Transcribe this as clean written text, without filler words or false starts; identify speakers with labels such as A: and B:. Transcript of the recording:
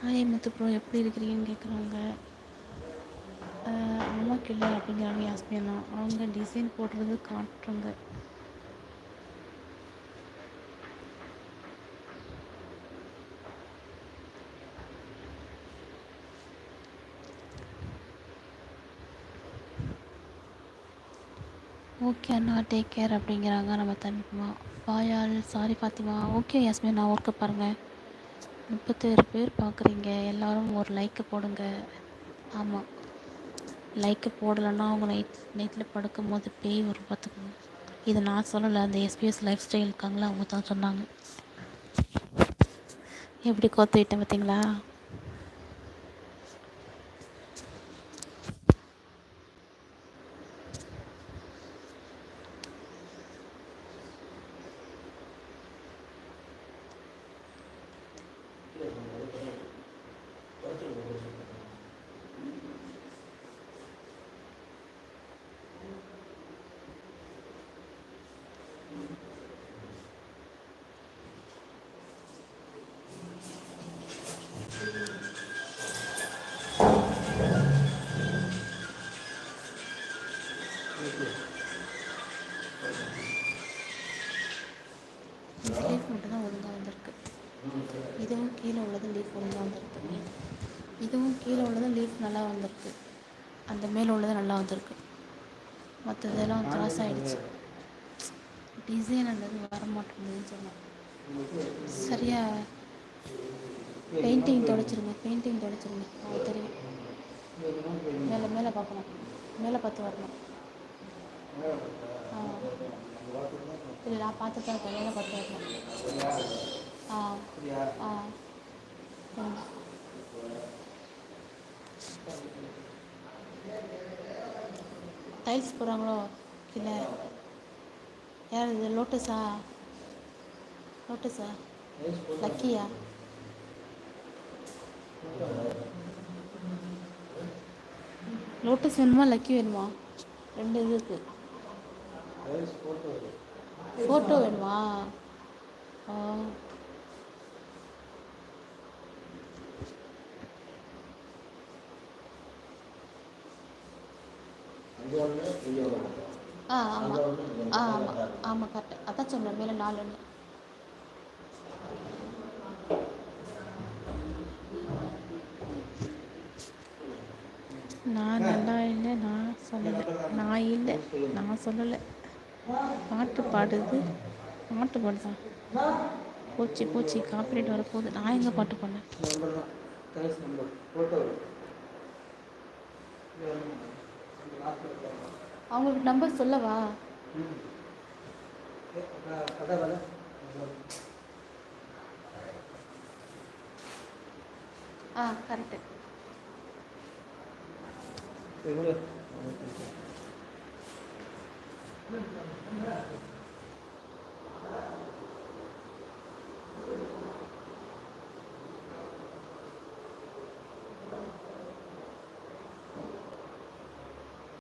A: Hi முத்து bro, எப்படி இருக்கிறீங்கன்னு கேட்குறாங்க. அம்மாக்கு இல்லை அப்படிங்கிறாங்க யாஸ்மினா. அவங்க டிசைன் போடுறது காட்டுறாங்க. ஓகே அண்ணா, டேக் கேர் அப்படிங்கிறாங்க நம்ம தனிமா. பாயால் சாரி ஃபாத்திமா. ஓகே யாஸ்மினா, ஒர்க்கை பாருங்கள். 37 பேர் பார்க்குறீங்க. எல்லோரும் ஒரு லைக்கு போடுங்க. ஆமாம், லைக்கு போடலைன்னா அவங்க நைட்டில் படுக்கும் போது பேய் ஒரு பார்த்துக்கணும். இதை நான் சொல்லலை, அந்த எஸ்பிஎஸ் லைஃப் ஸ்டைல் இருக்காங்களா அவங்க தான் சொன்னாங்க. எப்படி கோத்து விட்டேன் பார்த்தீங்களா? லீஃப் மட்டும் தான் ஒழுங்காக வந்திருக்கு. இதுவும் கீழே உள்ளது லீஃப் ஒழுங்காக வந்திருக்கு. இதுவும் கீழே உள்ளது லீஃப் நல்லா வந்திருக்கு. அந்த மேலே உள்ளது நல்லா வந்திருக்கு. மற்றதெல்லாம் கிராஸ் ஆகிடுச்சு. டிசைன் அல்லது வர மாட்டேங்குதுன்னு சொன்னேன். சரியா பெயிண்டிங் தொடச்சிருங்க. அது தெரியும். மேலே மேலே பார்க்கணும். மேலே பார்த்து வரணும். இல்லை, நான் பார்த்து தான் இருக்கேன். மேலே பார்த்து வரணும். டைல்ஸ் போடுறாங்களோ இல்லை? யார் இது? லோட்டஸா? லக்கியா? லோட்டஸ் வேணுமா லக்கி வேணுமா? 2 இது இருக்குது. ஃபோட்டோ வேணுமா? ஆமாம் ஆமாம் கரெக்டு. அதான் சொன்னேன், மேலே 4. நான் நல்லா இல்லை, நான் சொல்லலை. பாட்டு பாடுதான். போச்சு காப்பிரைட் வரப்போகுது. நான் எங்கே பாட்டு பண்ணேன்? அவங்களுக்கு நம்பர் சொல்லவா? கரெக்டு.